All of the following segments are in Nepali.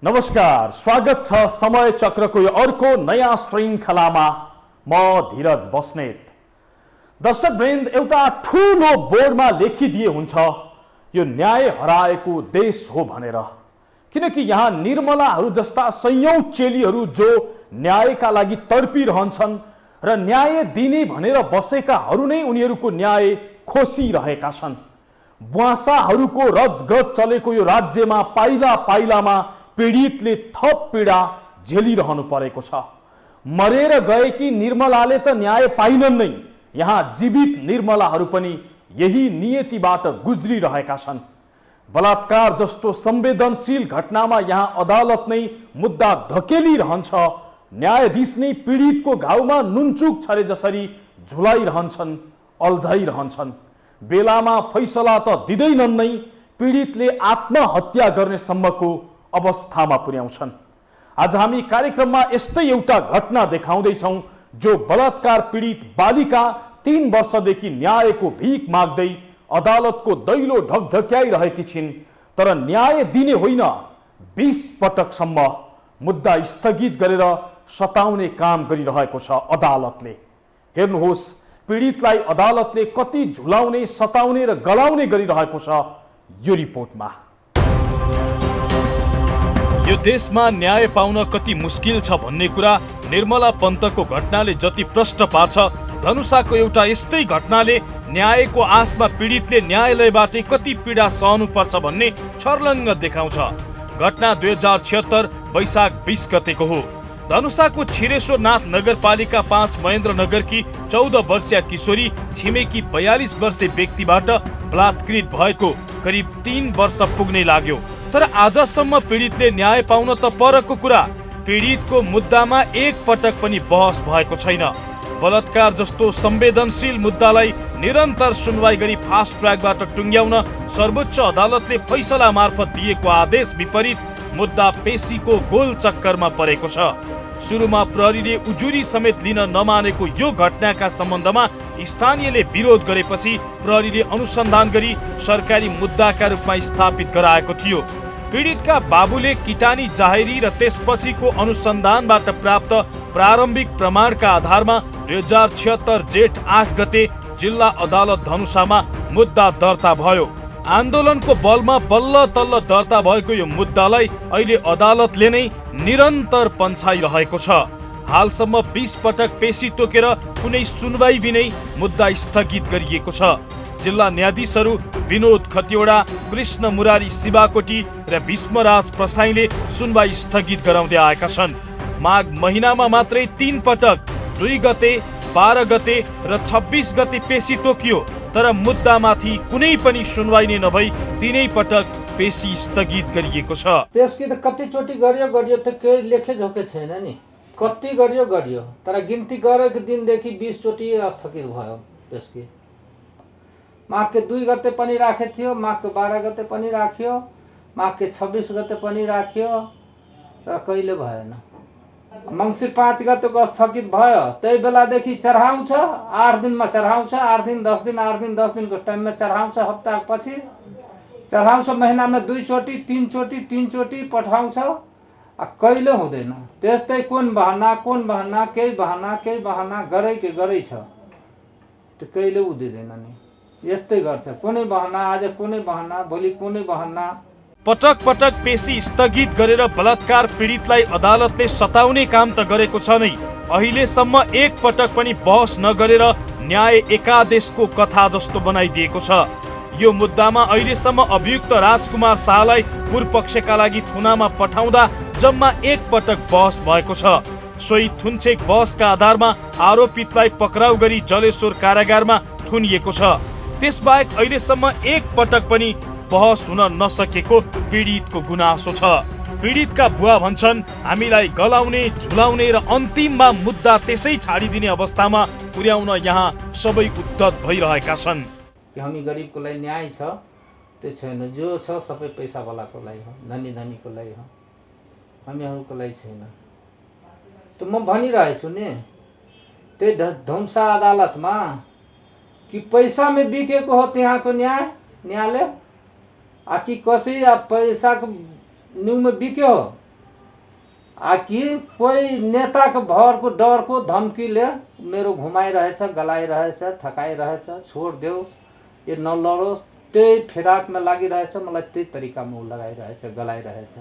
नमस्कार, स्वागत छ समय चक्रको यो अर्को नयाँ श्रृङ्खलामा। म धीरज बस्नेत। दर्शकवृन्द, एउटा ठूलो बोर्डमा लेखिदिए हुन्छ यो न्याय हराएको देश हो भनेर, किनकि यहाँ निर्मलाहरू जस्ता सयौं चेलीहरू जो न्यायका लागि तडपिरहन्छन् र न्याय दिने भनेर बसेकाहरू नै उनीहरूको न्याय खोसिरहेका छन्। बुवासाहरूको रजगज चलेको यो राज्यमा पाइला पाइलामा पीडितले थप पीडा झेलिरहनु परेको छ। मरेर गएकी निर्मलाले त न्याय पाइनन् नै, यहाँ जीवित निर्मलाहरू पनि यही नियतिबाट गुज्रिरहेका छन्। बलात्कार जस्तो संवेदनशील घटनामा यहाँ अदालत नै मुद्दा धकेलिरहन्छ, न्यायाधीश नै पीडितको घाउमा नुनचुक छरे जसरी झुलाइरहन्छन्, अल्झाइरहन्छन्। बेलामा फैसला त दिँदैनन् नै, पीडितले आत्महत्या गर्ने सम्मको अवस्थामा पुर्याउँछन्। आज हामी कार्यक्रममा यस्तै एउटा घटना देखाउँदैछौँ जो बलात्कार पीडित बालिका 3 वर्षदेखि न्यायको भीख माग्दै अदालतको दैलो ढकढक्याइरहेकी छिन्, तर न्याय दिने होइन 20 पटकसम्म मुद्दा स्थगित गरेर सताउने काम गरिरहेको छ अदालतले। हेर्नुहोस्, पीडितलाई अदालतले कति झुलाउने, सताउने र गलाउने गरिरहेको छ यो रिपोर्टमा। यो देशमा न्याय पाउन कति मुस्किल छ भन्ने कुरा निर्मला पन्तको घटनाले जति प्रश्न पार्छ, धनुषाको एउटा यस्तै घटनाले न्यायको आशमा पीडितले न्यायालयबाटै कति पीडा सहनुपर्छ भन्ने छर्लङ्ग देखाउँछ। घटना 2076 वैशाख 20 गतेको हो। धनुषाको छिरेश्वरनाथ नगरपालिका 5 महेन्द्रनगरकी 14 वर्षीय किशोरी छिमेकी 42 वर्षीय व्यक्तिबाट बलात्कृत भएको करिब 3 वर्ष पुग्नै लाग्यो, तर आजसम्म पीडितले न्याय पाउन त परको कुरा, पीडितको मुद्दामा एक पटक पनि बहस भएको छैन। बलात्कार जस्तो संवेदनशील मुद्दालाई निरन्तर सुनवाई गरी फास्ट ट्र्याकबाट टुङ्ग्याउन सर्वोच्च अदालतले फैसला मार्फत दिएको आदेश विपरीत मुद्दा पेशीको गोल चक्करमा परेको छ। सुरुमा प्रहरीले उजुरी समेत लिन नमानेको यो घटनाका सम्बन्धमा स्थानीयले विरोध गरेपछि प्रहरीले अनुसन्धान गरी सरकारी मुद्दाका रूपमा स्थापित गराएको थियो। पीडितका बाबुले किटानी जाहेरी र त्यसपछिको अनुसन्धानबाट प्राप्त प्रारम्भिक प्रमाणका आधारमा 2076 जेठ 8 गते जिल्ला अदालत धनुषामा मुद्दा दर्ता भयो। आन्दोलनको बलमा बल्ल तल्ल दर्ता भएको यो मुद्दालाई अहिले अदालतले नै निरन्तर पन्छाइरहेको छ। हालसम्म 20 पटक पेशी तोकेर कुनै सुनवाई बिनै मुद्दा स्थगित गरिएको छ। जिल्ला न्यायाधीशहरू विनोद खतिवडा, कृष्ण मुरारी शिवाकोटी र भीष्मराज प्रसाईले सुनवाई स्थगित गराउँदै आएका छन्। माघ महिनामा मात्रै 3 पटक 2 गते, 12 गते र 26 गते पेशी तोकियो, तर मुद्दामाथि कुनै पनि सुनवाई नै नभई 3 पटक पेशी स्थगित गरिएको छ। पेशी त कतिचोटि गरियो त केही लेखे झोके छैन नि, कति गरियो, तर गिन्ती गरेको दिनदेखि 20 चोटि स्थगित भयो पेशी। माघ के 2 गते पनि राखेको थियो, माघ के 12 गते पनि राख्यो, माघ के 26 गते पनि राख्यो, तर कहिले भएन। मङ्सिर 5 गतेको स्थगित भयो, त्यही बेलादेखि चढाउँछ, 8 दिनमा चढाउँछ, 8 दिन 10 दिन, 8 दिन 10 दिनको टाइममा चढाउँछ, हप्तापछि चढाउँछ, महिनामा 2 चोटि 3 चोटि पठाउँछ, कहिले हुँदैन। त्यस्तै कुन बहाना केही बहाना गरै छ, त्यो कहिले उदिँदैन नि। यस्तै गर्छ, कुनै बहाना, आज कुनै बहाना, भोलि कुनै बहाना। पटक पटक पेशी स्थगित गरेर बलात्कार पीडितलाई अदालतले सताउने काम त गरेको छ नै, अहिलेसम्म एक पटक पनि बहस नगरेर न्याय एकादेशको कथा जस्तो बनाइदिएको छ। यो मुद्दामा अहिलेसम्म अभियुक्त राजकुमार शाहलाई पूर्वपक्षका लागि थुनामा पठाउँदा जम्मा 1 पटक बहस भएको छ। सोही थुनछेक बहसका आधारमा आरोपितलाई पक्राउ गरी जलेश्वर कारागारमा थुनिएको छ। त्यसबाहेक अहिलेसम्म 1 पटक पनि बहस हुन नसकेको पीडितको गुनासो छ। पीडितका बुवा भन्छन्, हामीलाई गलाउने, झुलाउने र अन्तिममा मुद्दा त्यसै छाडिदिने अवस्थामा पुर्याउन यहाँ सबै उद्धत भइरहेका छन्। हामी गरिबको लागि न्याय छ त्यो छैन, जो छ सबै पैसावालाको लागि हो, धनीको लागि हो, हामीहरूको लागि छैन। त म भनिरहेछु नि, त्यही धनुषा अदालतमा कि पैसा में बिकेको हो त्यहाँको न्यायालय, कि कसै पैसाको न्यू में बिक्यो हो, कि कोही नेताको भरको डरको धम्कीले मेरो घुमाइरहेछ, गलाइरहेछ, थकाइरहेछ, छोडिदेऊ, यो नलडोस्, त्यही फिराकमा लागिरहेछ, मलाई त्यही तरिकामा ऊ लगाइरहेछ, गलाइरहेछ।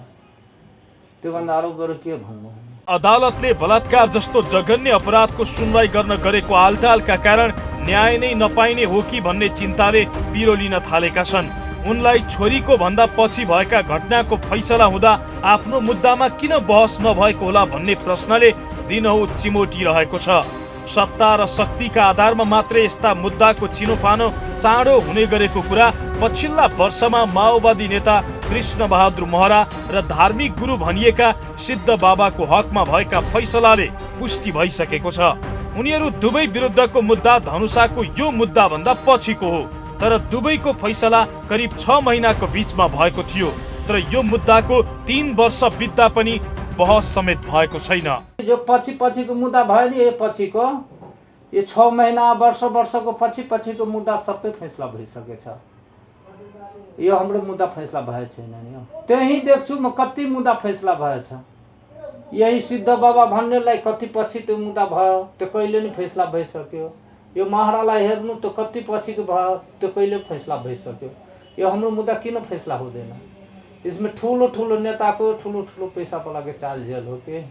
त्योभन्दा अरू बरु के भन्नु। अदालतले बलात्कार जस्तो जघन्य अपराधको सुनवाई गर्न गरेको आलटालका कारण न्याय नै नपाइने हो कि भन्ने चिन्ताले पिरो लिन थालेका छन्। उनलाई छोरीको भन्दा पछि भएका घटनाको फैसला हुँदा आफ्नो मुद्दामा किन बहस नभएको होला भन्ने प्रश्नले दिनहु चिमोटिरहेको छ। सत्ता र शक्तिका आधारमा मात्रै यस्ता मुद्दाको छिनोफानो चाँडो हुने गरेको कुरा पछिल्ला वर्षमा माओवादी नेता कृष्ण बहादुर महरा र धार्मिक गुरु भनिएका सिद्ध बाबाको हकमा भएका फैसलाले पुष्टि भइसकेको छ। उनीहरू दुवै विरुद्धको मुद्दा धनुषाको यो मुद्दा भन्दा पछिको हो, तर दुवैको फैसला करिब 6 महिनाको बीचमा भएको थियो। तर यो मुद्दाको 3 वर्ष बित्दा पनि बहस समेत भएको छैन। जो पछिको मुद्दा भयो नि, यो पछिको यो 6 महिना वर्षको पछिको मुद्दा सबै फैसला भइसकेछ। यो हाम्रो मुद्दा फैसला भएको छैन नि। त्यही देख्छु म कति मुद्दा फैसला भएछ। यही सिद्ध बाबा भन्नेलाई कति पछि त्यो मुद्दा भयो, त्यो कहिले नै फैसला भइसक्यो। यो महरालाई हेर्नु त कति पछिको भयो, त्यो कहिले फैसला भइसक्यो। यो हाम्रो मुद्दा किन फैसला हुँदैन? इसमें ठुलो नेताको ठुलो पैसा के चाल झेल हो के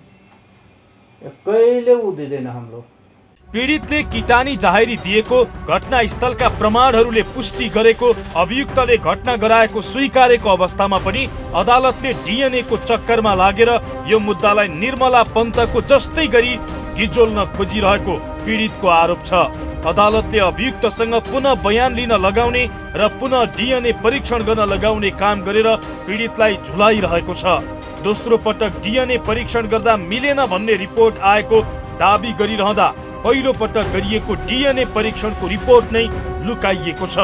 कहिले उदिँदैन हाम्रो। पीडितले किटानी जाहेरी दिएको, घटनास्थलका प्रमाणहरूले पुष्टि गरेको, अभियुक्तले घटना गराएको स्वीकारेको अवस्थामा पनि अदालतले डीएनए को चक्करमा लागेर यो मुद्दालाई निर्मला पन्तको जस्तै गरी गिजोल्न खोजिरहेको पीडितको आरोप छ। अदालतले अभियुक्तसँग पुनः बयान लिन लगाउने र पुनः डीएनए परीक्षण गर्न लगाउने काम गरेर पीडितलाई झुलाइरहेको छ। दोस्रो पटक डीएनए परीक्षण गर्दा मिलेन भन्ने रिपोर्ट आएको दाबी गरिरहँदा पहिलो पटक गरिएको डीएनए परीक्षणको रिपोर्ट नै लुकाइएको छ।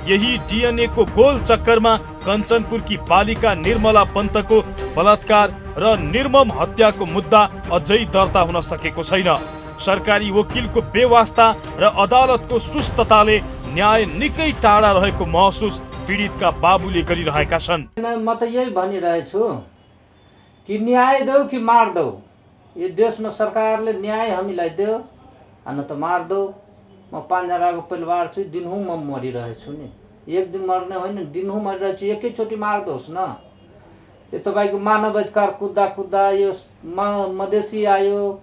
यही डीएनए को गोल चक्करमा कञ्चनपुरकी बालिका निर्मला पन्तको बलात्कार र निर्मम हत्याको मुद्दा अझै दर्ता हुन सकेको छैन। सरकारी वकिलको बेवास्ता र अदालतको सुस्तताले न्याय निकै टाढा रहेको महसुस पीडितका बाबुले गरिरहेका छन्। म त यही भनिरहेछु कि न्याय दौ कि मार दौ। यो देशमा सरकारले न्याय हामीलाई देऊ, न त मार दौ। म 5 जनाको परिवार छु, दिनहुँ म मरिरहेछु नि। एक दिन मर्ने होइन, दिनहुँ मरिरहेछु। एकैचोटि मार्दोस् न। यो तपाईँको मानव अधिकार कुद्दा यो मधेसी आयोग,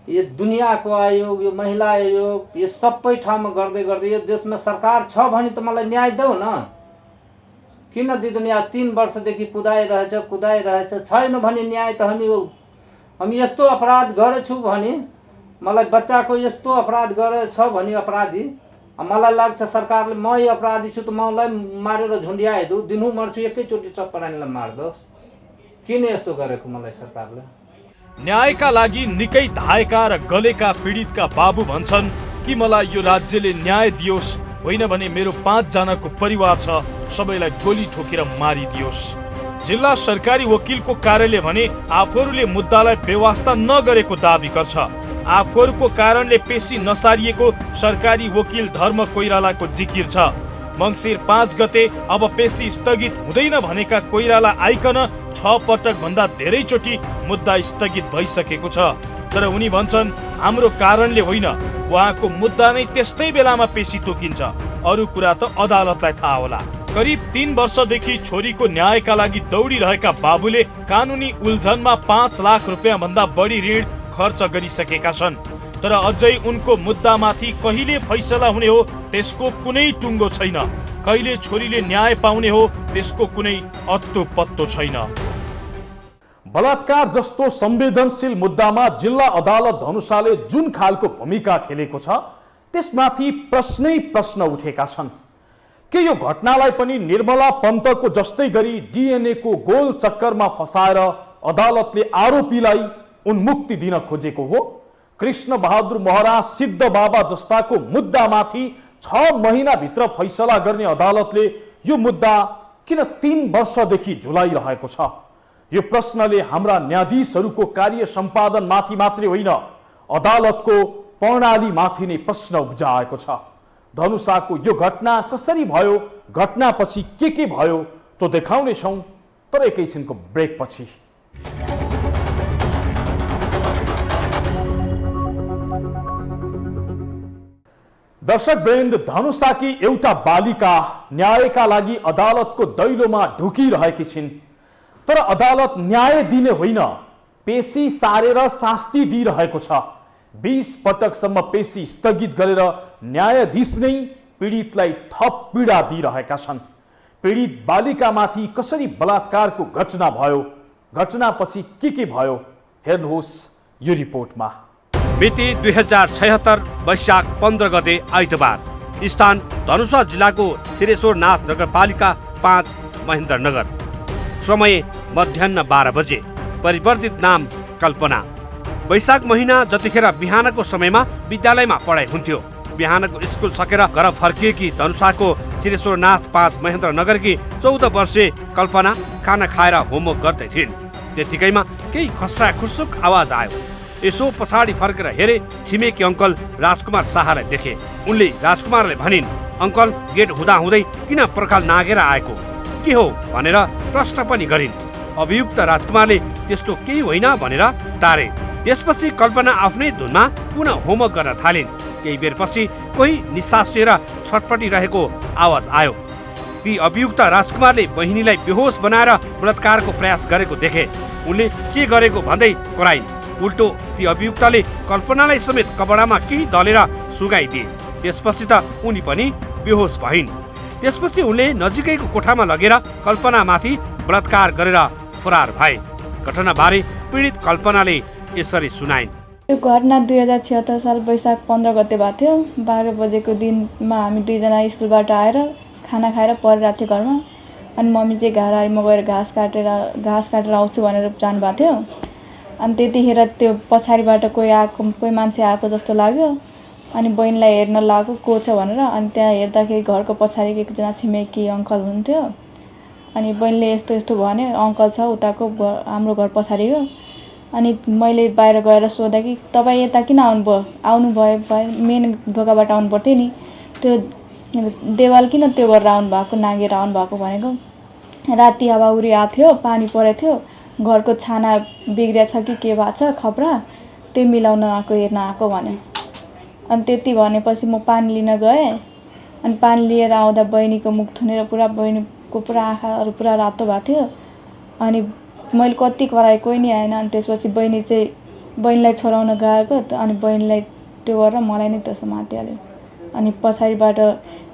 यो दुनियाँको आयोग, यो महिला आयोग, यो सबै ठाउँमा गर्दै यो देशमा सरकार छ भने त मलाई न्याय देऊ न। किन दिँदैन? यहाँ 3 वर्षदेखि कुदाइरहेछ। छैन भने न्याय त हामी यस्तो अपराध गरेछु भने, मलाई बच्चाको यस्तो अपराध गरेछ भने अपराधी, मलाई लाग्छ सरकारले म यो अपराधी छु त मलाई मारेर झुन्ड्याइदेऊ, दिनहुँ मर्छु, एकैचोटि चप्परानीलाई मार्दोस्। किन यस्तो गरेको मलाई सरकारले? न्यायका लागि निकै धाएका र गलेका पीडितका बाबु भन्छन् कि मलाई यो राज्यले न्याय दियोस्, होइन भने मेरो 5 जनाको परिवार छ, सबैलाई गोली ठोकेर मारिदियोस्। जिल्ला सरकारी वकिलको कार्यालय भने आफूहरूले मुद्दालाई बेवास्ता नगरेको दाबी गर्छ। आफूहरूको कारणले पेशी नसारिएको सरकारी वकिल धर्म कोइरालाको जिकिर छ। मङ्सिर 5 गते अब पेशी स्थगित हुँदैन भनेका कोइराला आइकन 6 पटक भन्दा धेरैचोटि मुद्दा स्थगित भइसकेको छ। तर उनी भन्छन् हाम्रो कारणले होइन, उहाँको मुद्दा नै त्यस्तै बेलामा पेशी तोकिन्छ। अरू कुरा त अदालतलाई थाहा होला। करिब 3 वर्षदेखि छोरीको न्यायका लागि दौडिरहेका बाबुले कानुनी उल्झनमा 5 लाख रुपियाँ भन्दा बढी ऋण खर्च गरिसकेका छन्। तर अझै उनको मुद्दामाथि कहिले फैसला हुने हो त्यसको कुनै टुङ्गो छैन। कहिले छोरीले न्याय पाउने हो त्यसको कुनै अत्तो पत्तो छैन। बलात्कार जस्तो संवेदनशील मुद्दामा जिल्ला अदालत धनुषाले जुन खालको भूमिका खेलेको छ त्यसमाथि प्रश्नै प्रश्न उठेका छन्। के यो घटनालाई पनि निर्मला पन्तको जस्तै गरी डीएनए को गोल चक्करमा फसाएर अदालतले आरोपीलाई उन्मुक्ति दिन खोजेको हो? कृष्ण बहादुर महरा, सिद्ध बाबा जस्ताको मुद्दामाथि 6 महिनाभित्र फैसला गर्ने अदालतले यो मुद्दा किन 3 वर्षदेखि झुलाइरहेको छ? यो प्रश्नले हाम्रा न्यायाधीशहरूको कार्य सम्पादन माथि मात्रै होइन, अदालतको प्रणाली माथि नै प्रश्न उब्जाएको छ। धनुषाको यो घटना कसरी भयो, घटनापछि के भयो त देखाउने छौं, तर एकैछिनको ब्रेक पछि। दर्शकवृन्द, धनुषाकी एउटा बालिका न्यायका लागि अदालतको दैलोमा ढुकिरहेकी छिन्। तर अदालत न्याय दिने होइन, पेशी सारेर शास्ति दिइरहेको छ। 20 पटकसम्म पेशी स्थगित गरेर न्यायाधीश नै पीडितलाई थप पीडा दिइरहेका छन्। पीडित बालिकामाथि कसरी बलात्कारको घटना भयो, घटनापछि के भयो, हेर्नुहोस् यो रिपोर्टमा। मिति 2076 वैशाख 15 गते आइतबार। स्थान धनुषा जिल्लाको छिरेश्वरनाथ नगरपालिका 5 महेन्द्रनगर। समय मध्याह्न 12 बजे। परिवर्तित नाम कल्पना। वैशाख महिना जतिखेर बिहानको समयमा विद्यालयमा पढाइ हुन्थ्यो। बिहानको स्कुल सकेर घर फर्किएकी धनुषाको छिरेश्वरनाथ 5 महेन्द्रनगरकी 14 वर्षे कल्पना खाना खाएर होमवर्क गर्दै थिइन्। त्यतिकैमा केही खस्रा खुर्सुक आवाज आयो। यसो पछाडि फर्केर हेरे, छिमेकी अङ्कल राजकुमार शाहलाई देखे। उनले राजकुमारले भनिन्, अङ्कल गेट हुँदाहुँदै किन पर्खाल नागेर आएको, के हो भनेर प्रश्न पनि गरिन्। अभियुक्त राजकुमारले त्यस्तो केही होइन भनेर टारे। त्यसपछि कल्पना आफ्नै धुनमा पुनः होमवर्क गर्न थालिन्। केही बेरपछि कोही निसासिएर छटपटिरहेको आवाज आयो। ती अभियुक्त राजकुमारले बहिनीलाई बेहोस बनाएर बलात्कारको प्रयास गरेको देखे। उनले के गरेको भन्दै कराइन्। उल्टो ती अभियुक्तले कल्पनालाई समेत कपडामा केही दलेर सुगाइदिए। त्यसपछि त उनी पनि बेहोस भइन्। त्यसपछि उनले नजिकैको कोठामा लगेर कल्पनामाथि बलात्कार गरेर फरार भए। घटनाबारे पीडित कल्पनाले यसरी सुनाइन्। यो घटना 2076 साल वैशाख 15 गते भएको थियो। 12 बजेको दिनमा हामी दुईजना स्कुलबाट आएर खाना खाएर परिरहेको थियो घरमा। अनि मम्मी चाहिँ घारामा गएर घाँस काटेर आउँछु भनेर जानुभएको थियो। अनि त्यतिखेर त्यो पछाडिबाट कोही मान्छे आएको जस्तो लाग्यो। अनि बहिनीलाई हेर्न लागेको को छ भनेर। अनि त्यहाँ हेर्दाखेरि घरको पछाडि एकजना छिमेकी अङ्कल हुनुहुन्थ्यो। अनि बहिनीले यस्तो यस्तो भन्यो, अङ्कल छ उताको हाम्रो घर पछाडिको। अनि मैले बाहिर गएर सोधा कि तपाईँ यता किन आउनुभयो, मेन ढोकाबाट आउनु पर्थ्यो नि, त्यो देवाल किन त्यो गरेर आउनु भएको, नागेर आउनु भएको भनेको। राति हावाहुरी आएको थियो, पानी परेको थियो, घरको छाना बिग्रिएछ कि के भएको छ खपरा, त्यो मिलाउन आएको, हेर्न आएको भन्यो। अनि त्यति भनेपछि म पानी लिन गएँ। अनि पानी लिएर आउँदा बहिनीको मुख थुनेर बहिनीको पुरा आँखाहरू पुरा रातो भएको थियो। अनि मैले कति कराएँ, कोही नि आएन। अनि त्यसपछि बहिनीलाई छोराउन गएको। अनि बहिनीलाई त्यो गरेर मलाई नै त्यसो मातिहाल्यो। अनि पछाडिबाट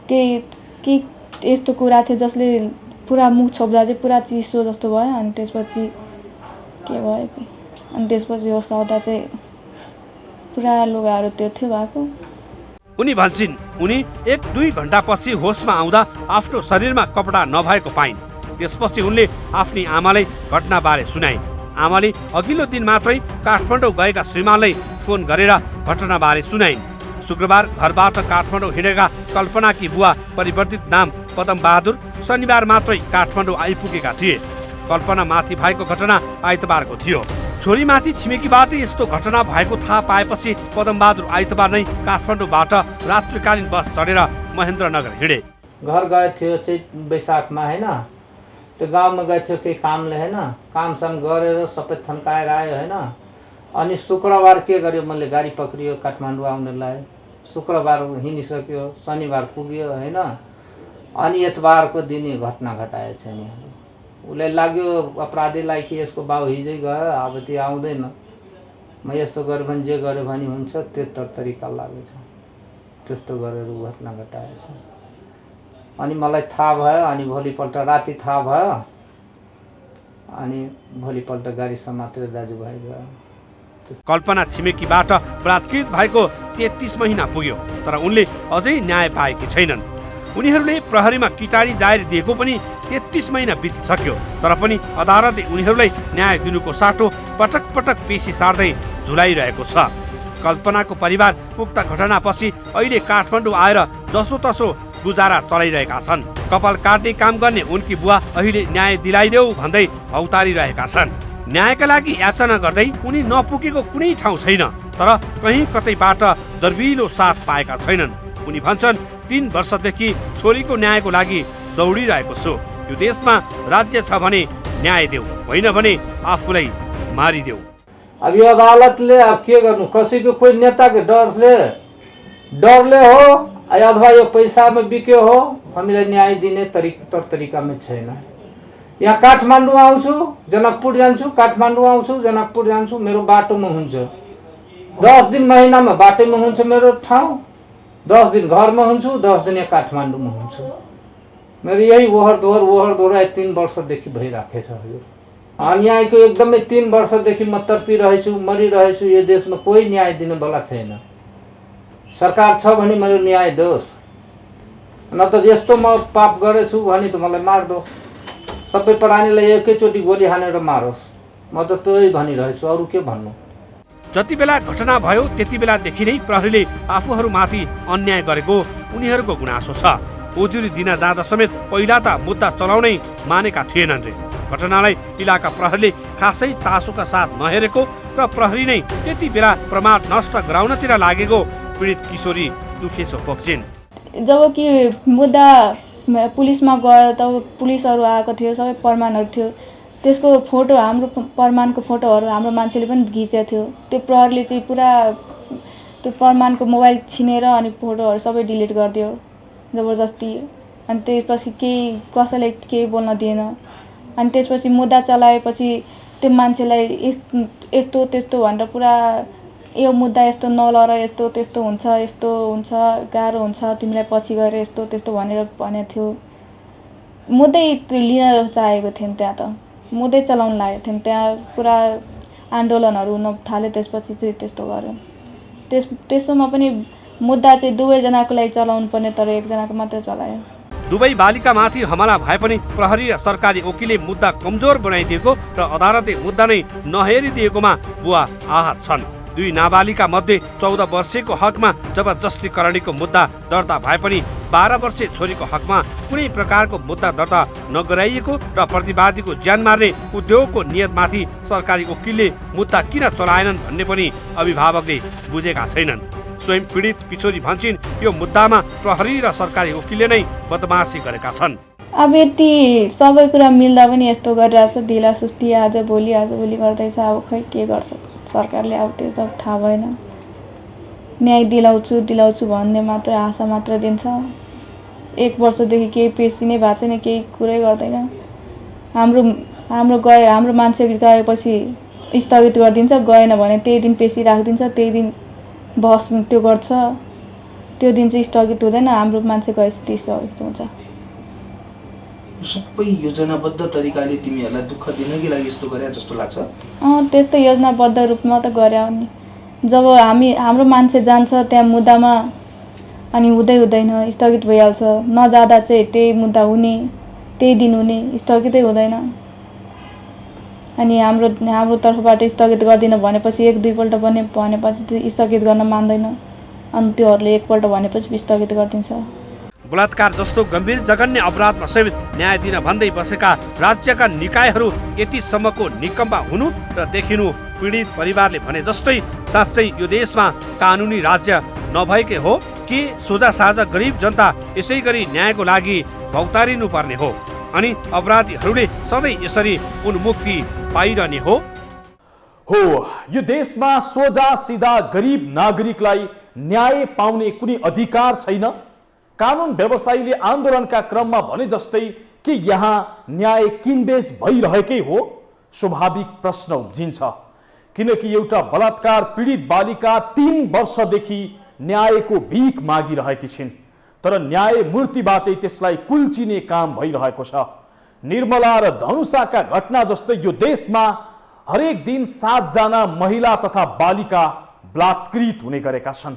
केही यस्तो कुरा थियो जसले पुरा मुख छोप्दा चाहिँ पुरा चिसो जस्तो भयो। अनि त्यसपछि के भयो कि अनि त्यसपछि होस आउँदा चाहिँ पुरा लुगाहरू त्यो थियो भएको। उनी भन्छन्, उनी 1-2 घण्टापछि होसमा आउँदा आफ्नो शरीरमा कपडा नभएको पाइन्। त्यसपछि उनले आफ्नी आमालाई घटनाबारे सुनाइन्। आमाले अघिल्लो दिन मात्रै काठमाडौँ गएका श्रीमानलाई फोन गरेर घटनाबारे सुनाइन्। शुक्रबार घरबाट काठमाडौँ हिँडेका कल्पनाकी बुवा परिवर्तित नाम पदम बहादुर शनिबार मात्रै काठमाडौँ आइपुगेका थिए। कल्पना माथि भएको घटना आइतबारको थियो। छोरीमाथि छिमेकीबाट यस्तो घटना भएको थाहा पाएपछि पदम बहादुर आइतबार नै काठमाडौँबाट रात्रिकालीन बस चढेर महेन्द्रनगर हिँडे। घर गए थियो चाहिँ वैशाखमा होइन, त्यो गाउँमा गए थियो केही कामले होइन, कामसाम गरेर सबै थन्काएर आयो होइन। अनि शुक्रबार के गर्यो, मैले गाडी पक्रियो काठमाडौँ आउनलाई। शुक्रबार हिँडिसक्यो, शनिबार पुग्यो होइन। अनि इतबारको दिन घटना घटाएछ नि। उसलाई लाग्यो अपराधीलाई कि यसको बाउ हिजै गयो, अब त्यो आउँदैन, म यस्तो गरेँ भने जे गर्यो भने हुन्छ, त्यो तरिका लागेछ। त्यस्तो गरेर घटना घटाएछ। अनि मलाई थाहा भयो। अनि भोलिपल्ट राति थाहा भयो। अनि भोलिपल्ट गाडी समातेर दाजुभाइ गयो। कल्पना छिमेकीबाट बलात्कृत भएको 33 महिना पुग्यो, तर उनले अझै न्याय पाएकी छैनन्। उनीहरूले प्रहरीमा किटारी जाहेर दिएको पनि 33 महिना बितिसक्यो, तर पनि अदालतले उनीहरूलाई न्याय दिनुको साटो पटक पटक पेशी सार्दै झुलाइरहेको छ। कल्पनाको परिवार उक्त घटनापछि अहिले काठमाडौँ आएर जसोतसो गुजारा चलाइरहेका छन्। कपाल काट्ने काम गर्ने उनकी बुवा अहिले न्याय दिलाइदेऊ भन्दै भौतारिरहेका छन्। न्यायका लागि याचना गर्दै उनी नपुगेको कुनै ठाउँ छैन, तर कहीँ कतैबाट दर्बिलो साथ पाएका छैनन्। उनी भन्छन्, 3 वर्षदेखि छोरीको न्यायको लागि दौडिरहेको छु। यो देशमा राज्य छ भने न्याय देऊ, होइन भने आफूलाई मारिदेऊ। अब यो अदालतले अब के गर्नु, कसैको कोही नेताको डरले हो अथवा यो पैसामा बिक्यो हो, हामीलाई न्याय दिने तरिकामा छैन। यहाँ काठमाडौँ आउँछु, जनकपुर जान्छु, काठमाडौँ आउँछु, जनकपुर जान्छु, मेरो बाटोमा हुन्छ। 10 दिन महिनामा बाटोमा हुन्छ मेरो ठाउँ, 10 दिन घरमा हुन्छु, 10 दिन यहाँ काठमाडौँमा हुन्छु। मेरो यही ओहर दोहोर 3 वर्षदेखि भइराखेको छ हजुर। अन्यायको एकदमै 3 वर्षदेखि म तर्पिरहेछु, मरिरहेछु। यो देशमा कोही न्याय दिनेवाला छैन। सरकार छ भने मेरो न्याय दोस्, न त यस्तो म पाप गरेछु भने त मलाई मार्दोस्, सबै प्राणीलाई एकैचोटि गोली हानेर मारोस्। म त त्यही भनिरहेछु, अरू के भन्नु। जति बेला घटना भयो त्यति बेलादेखि नै प्रहरीले आफूहरूमाथि अन्याय गरेको उनीहरूको गुनासो छ। उजुरी दिन जाँदा समेत पहिला त मुद्दा चलाउनै मानेका थिएनन् रे। घटनालाई इलाका प्रहरीले खासै चासोका साथ नहेरेको र प्रहरी नै त्यति बेला प्रमाण नष्ट गराउनतिर लागेको पीडित किशोरी दुखेसो पोख्छिन्। जब कि मुद्दा पुलिसमा गयो तब पुलिसहरू आएको थियो, सबै प्रमाणहरू थियो। त्यसको फोटो, हाम्रो प्रमाणको फोटोहरू हाम्रो मान्छेले पनि खिचेको थियो। त्यो प्रहरीले चाहिँ पुरा त्यो प्रमाणको मोबाइल छिनेर अनि फोटोहरू सबै डिलिट गरिदियो जबरजस्ती। अनि त्यसपछि कसैलाई केही बोल्न दिएन। अनि त्यसपछि मुद्दा चलाएपछि त्यो मान्छेलाई यस्तो त्यस्तो भनेर पुरा यो मुद्दा यस्तो नलर, यस्तो त्यस्तो हुन्छ, गाह्रो हुन्छ, तिमीलाई पछि गएर यस्तो त्यस्तो भनेर भनेको थियो। मुद्दै लिन चाहेको थिएँ त्यहाँ, त मुद्दै चलाउन लागेको थिएँ त्यहाँ। पुरा आन्दोलनहरू हुन थाल्यो, त्यसपछि चाहिँ त्यस्तो गर्यो। त्यसोमा पनि मुद्दा चाहिँ दुवैजनाको लागि चलाउनु पर्ने, तर एकजनाको मात्रै चलायो। दुवै बालिकामाथि हमला भए पनि प्रहरी र सरकारी वकिलले मुद्दा कमजोर बनाइदिएको र अदालतले मुद्दा नै नहेरिदिएकोमा बुवा आहत छन्। दुई नाबालिका मध्ये 14 वर्षको हकमा जबरजस्तीकरणीको मुद्दा दर्ता भए पनि 12 वर्षीय छोरीको हकमा कुनै प्रकारको मुद्दा दर्ता नगराइएको र प्रतिवादीको ज्यान मार्ने उद्योगको नियतमाथि सरकारी वकिलले मुद्दा किन चलाएनन् भन्ने पनि अभिभावकले बुझेका छैनन्। स्वयं पीडित किशोरी भन्छन् यो मुद्दामा प्रहरी र सरकारी वकिलले नै बदमासी गरेका छन्। अब यति सबै कुरा मिल्दा पनि यस्तो गरिरहेछ, ढिला सुस्ती आज भोलि गर्दैछ। अब खै के गर्छ सरकारले, अब त्यो सब थाहा भएन। न्याय दिलाउँछु भन्ने मात्र आशा मात्र दिन्छ। 1 वर्षदेखि केही पेसी नै भएको छैन, केही कुरै गर्दैन। हाम्रो मान्छे गएपछि स्थगित गरिदिन्छ, गएन भने त्यही दिन पेसी राखिदिन्छ, त्यही दिन बहस त्यो गर्छ, त्यो दिन चाहिँ स्थगित हुँदैन। हाम्रो मान्छे गएपछि स्थगित हुन्छ। सबै योजनाबद्ध तरिकाले तिमीहरूलाई दुःख दिनकै लागि यस्तो गरे जस्तो लाग्छ? त्यस्तो योजनाबद्ध रूपमा त गरे हो नि। जब हाम्रो मान्छे जान्छ त्यहाँ मुद्दामा अनि हुँदैन, स्थगित भइहाल्छ। नजाँदा चाहिँ त्यही मुद्दा हुने, त्यही दिन हुने, स्थगितै हुँदैन। अनि हाम्रो तर्फबाट स्थगित गरिदिन भनेपछि 1-2 पल्ट भनेपछि स्थगित गर्न मान्दैन। अनि त्योहरूले एकपल्ट भनेपछि स्थगित गरिदिन्छ। बलात्कार जस्तो गम्भीर जघन्य अपराधमा समेत न्याय दिन भन्दै बसेका राज्यका निकायहरू यतिसम्मको निकम्मा हुनु र देखिनु पीडित परिवारले भने जस्तै साँच्चै यो देशमा कानुनी राज्य नभएकै हो कि सोझा साझा गरिब जनता यसै गरी न्यायको लागि भौतारिनु पर्ने हो अनि अपराधीहरूले सधैँ यसरी उन्मुक्ति पाइरहने हो? यो देशमा सोझा सिधा गरिब नागरिकलाई न्याय पाउने कुनै अधिकार छैन? कानुन व्यवसायीले आन्दोलनका क्रममा भने जस्तै कि यहाँ न्याय किनबेच भइरहेकै हो? स्वाभाविक प्रश्न उब्जिन्छ। किनकि एउटा बलात्कार पीडित बालिका 3 वर्षदेखि न्यायको भीख मागिरहेकी छिन्, तर न्याय मूर्तिबाटै त्यसलाई कुल्चिने काम भइरहेको छ। निर्मला र धनुषाका घटना जस्तै यो देशमा हरेक दिन 7 जना महिला तथा बालिका बलात्कृत हुने गरेका छन्,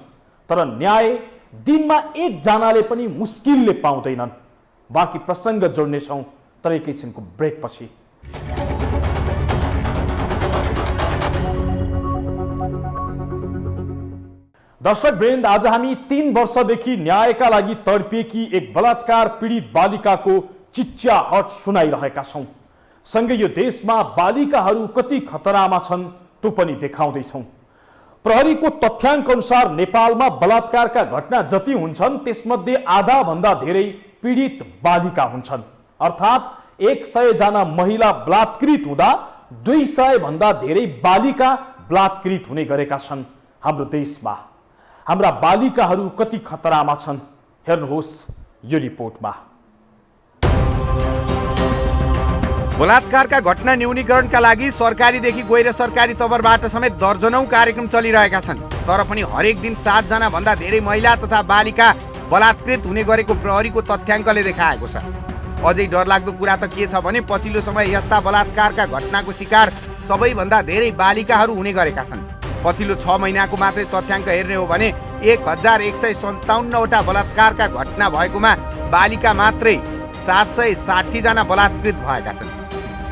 तर न्याय दिनमा 1 जनाले पनि मुस्किलले पाउँदैनन्। बाँकी प्रसङ्ग जोड्नेछौँ तर एकैछिनको ब्रेकपछि। दर्शकवृन्द, आज हामी 3 वर्षदेखि न्यायका लागि तडपिएकी एक बलात्कार पीडित बालिकाको चिच्याहट सुनाइरहेका छौँ। सँगै यो देशमा बालिकाहरू कति खतरामा छन् त्यो पनि देखाउँदैछौँ। प्रहरीको तथ्याङ्क अनुसार नेपालमा बलात्कारका घटना जति हुन्छन् त्यसमध्ये आधा भन्दा धेरै पीडित बालिका हुन्छन्। अर्थात् 100 जना महिला बलात्कृत हुँदा 200 भन्दा धेरै बालिका बलात्कृत हुने गरेका छन् हाम्रो देशमा। हाम्रा बालिकाहरू कति खतरामा छन् हेर्नुहोस् यो रिपोर्टमा। बलात्कारका घटना न्यूनीकरणका लागि सरकारीदेखि गैर सरकारी तवरबाट समेत दर्जनौं कार्यक्रम चलिरहेका छन्। तर पनि हरेक दिन 7 जना भन्दा धेरै महिला तथा बालिका बलात्कृत हुने गरेको प्रहरीको तथ्याङ्कले देखाएको छ। अझै डरलाग्दो कुरा त के छ भने पछिल्लो समय यस्ता बलात्कारका घटनाको शिकार सबैभन्दा धेरै बालिकाहरू हुने गरेका छन्। पछिल्लो 6 महिनाको मात्रै तथ्याङ्क हेर्ने हो भने 1157 वटा बलात्कारका घटना भएकोमा बालिका मात्रै 760 जना बलात्कृत भएका छन्।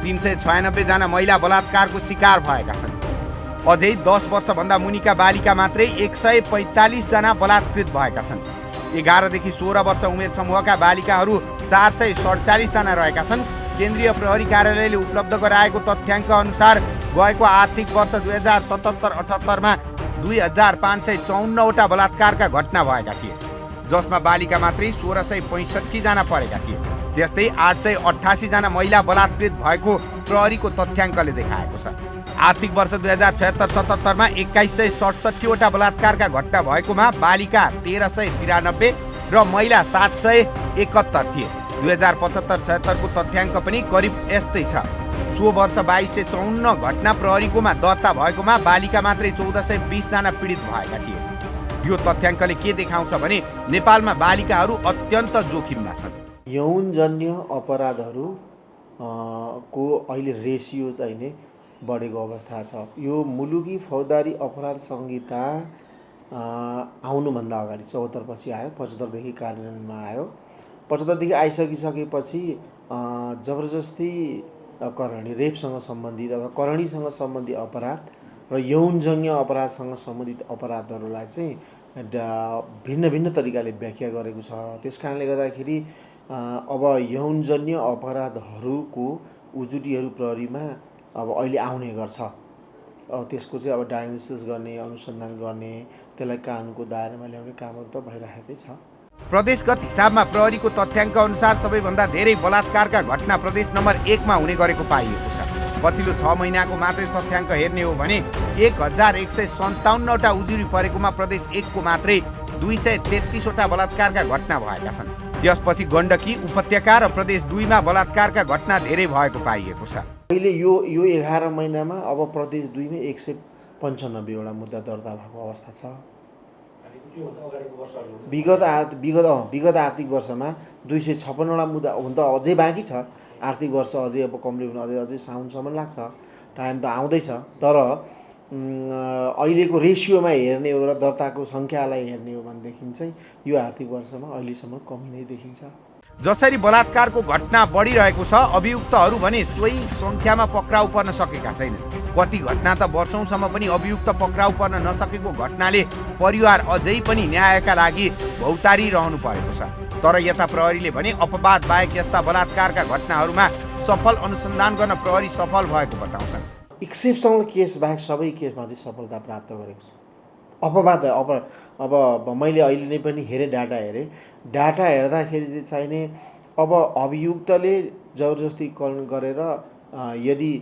396 जना महिला बलात्कारको शिकार भएका छन्। अझै 10 वर्षभन्दा मुनिका बालिका मात्रै 145 जना बलात्कृत भएका छन्। 11 देखि 16 वर्ष उमेर समूहका बालिकाहरू 447 जना रहेका छन्। केन्द्रीय प्रहरी कार्यालयले उपलब्ध गराएको तथ्याङ्क अनुसार गएको आर्थिक वर्ष 2077-78 मा 2554 वटा बलात्कारका घटना भएका थिए, जसमा बालिका मात्रै 1665 जना परेका थिए। त्यस्तै 888 जना महिला बलात्कृत भएको प्रहरीको तथ्याङ्कले देखाएको छ। आर्थिक वर्ष 2076-77 मा 2167 वटा बलात्कारका घटना भएकोमा बालिका 1393 र महिला 771 थिए। 2075-76 को तथ्याङ्क पनि करिब यस्तै छ। सो वर्ष 2254 घटना प्रहरीकोमा दर्ता भएकोमा बालिका मात्रै 1420 जना पीडित भएका थिए। यो तथ्याङ्कले के देखाउँछ भने नेपालमा बालिकाहरू अत्यन्त जोखिममा छन्। यौनजन्य अपराधहरू को अहिले रेसियो चाहिँ नै बढेको अवस्था छ। यो मुलुकी फौजदारी अपराध संहिता आउनुभन्दा अगाडि 74 पछि आयो, 75 देखि कार्यान्वयनमा आयो। 75 देखि आइसकिसकेपछि जबरजस्ती करणी, रेपसँग सम्बन्धित अथवा करणीसँग सम्बन्धित अपराध र यौनजन्य अपराधसँग सम्बन्धित अपराधहरूलाई चाहिँ भिन्न भिन्न तरिकाले व्याख्या गरेको छ। त्यसकारणले गर्दाखेरि अब यौनजन्य अपराधहरूको उजुरीहरू प्रहरीमा अब अहिले आउने गर्छ। अब त्यसको चाहिँ अब डायग्नोसिस गर्ने, अनुसन्धान गर्ने, त्यसलाई कानुनको दायरामा ल्याउने कामहरू त भइरहेकै छ। प्रदेशगत हिसाबमा प्रहरीको तथ्याङ्क अनुसार सबैभन्दा धेरै बलात्कारका घटना प्रदेश नम्बर 1 मा हुने गरेको पाइएको छ। पछिल्लो 6 महिनाको मात्रै तथ्याङ्क हेर्ने हो भने 1157 वटा उजुरी परेकोमा प्रदेश 1 को मात्रै 233 वटा बलात्कारका घटना भएका छन्। त्यसपछि गण्डकी, उपत्यका र प्रदेश 2 मा बलात्कारका घटना धेरै भएको पाइएको छ। अहिले यो 11 महिनामा अब प्रदेश 2 मा 195 वटा मुद्दा दर्ता भएको अवस्था छ। विगत आर्थिक वर्षमा 256 वटा मुद्दा हुन त अझै बाँकी छ। आर्थिक वर्ष अझै अब कम्प्लिट हुन अझै साउनसम्म लाग्छ, टाइम त आउँदैछ। तर अहिलेको रेसियोमा हेर्ने हो र दर्ताको सङ्ख्यालाई हेर्ने हो भनेदेखि चाहिँ यो आर्थिक वर्षमा अहिलेसम्म कमी नै देखिन्छ। जसरी बलात्कारको घटना बढिरहेको छ, अभियुक्तहरू भने सोही सङ्ख्यामा पक्राउ पर्न सकेका छैनन्। कति घटना त वर्षौंसम्म पनि अभियुक्त पक्राउ पर्न नसकेको घटनाले परिवार अझै पनि न्यायका लागि भौतारी रहनु परेको छ। तर यता प्रहरीले भने अपवाद बाहेक यस्ता बलात्कारका घटनाहरूमा सफल अनुसन्धान गर्न प्रहरी सफल भएको बताउँछन्। एक्सेप्सनल केस बाहेक सबै केसमा चाहिँ सफलता प्राप्त गरेको छ। अपवाद अब मैले अहिले नै पनि हेरेँ, डाटा हेर्दाखेरि चाहिँ नि अब अभियुक्तले जबरजस्तीकरण गरेर यदि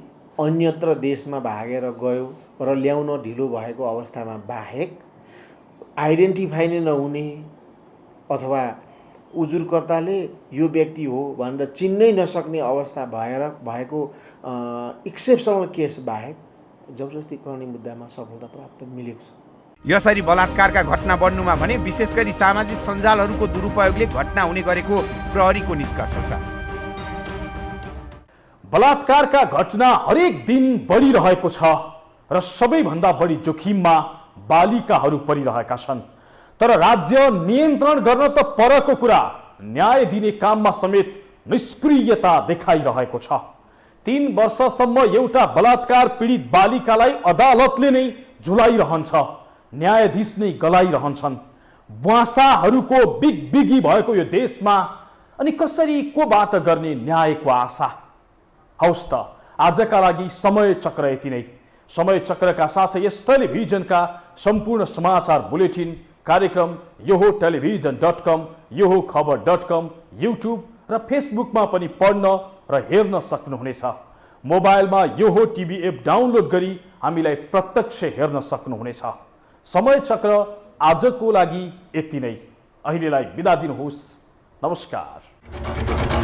अन्यत्र देशमा भागेर गयो र ल्याउन ढिलो भएको अवस्थामा बाहेक आइडेन्टिफाई नै नहुने अथवा उजुरकर्ताले यो व्यक्ति हो भनेर चिन्नै नसक्ने अवस्था भएको एक्सेप्सनल केस बाहेक जबरजस्तीकरण मुद्दामा सफलता प्राप्त मिलेको छ। यसरी बलात्कारका घटना बढ्नुमा भने विशेष गरी सामाजिक सञ्जालहरूको दुरुपयोगले घटना हुने गरेको प्रहरीको निष्कर्ष छ। बलात्कारका घटना हरेक दिन बढिरहेको छ र सबैभन्दा बढी जोखिममा बालिकाहरू परिरहेका छन्। तर राज्य नियन्त्रण गर्न त परको कुरा, न्याय दिने काममा समेत निष्क्रियता देखाइरहेको छ। 3 वर्षसम्म एउटा बलात्कार पीडित बालिकालाई अदालतले नै झुलाइरहन्छ, न्यायाधीश नै गलाइरहन्छन्। बुवासाहरूको बिगबिगी भएको यो देशमा अनि कसरी कोबाट गर्ने न्यायको आशा? हौस् त, आजका लागि समय चक्र यति नै। समय चक्रका साथै यस टेलिभिजनका सम्पूर्ण समाचार बुलेटिन, कार्यक्रम यो हो टेलिभिजन.com, यो हो खबर.com, युट्युब र फेसबुकमा पनि पढ्न र हेर्न सक्नुहुनेछ। मोबाइलमा यो हो टिभी एप डाउनलोड गरी हामीलाई प्रत्यक्ष हेर्न सक्नुहुनेछ। समय चक्र आजको लागि यति नै। अहिलेलाई बिदा दिनुहोस्। नमस्कार।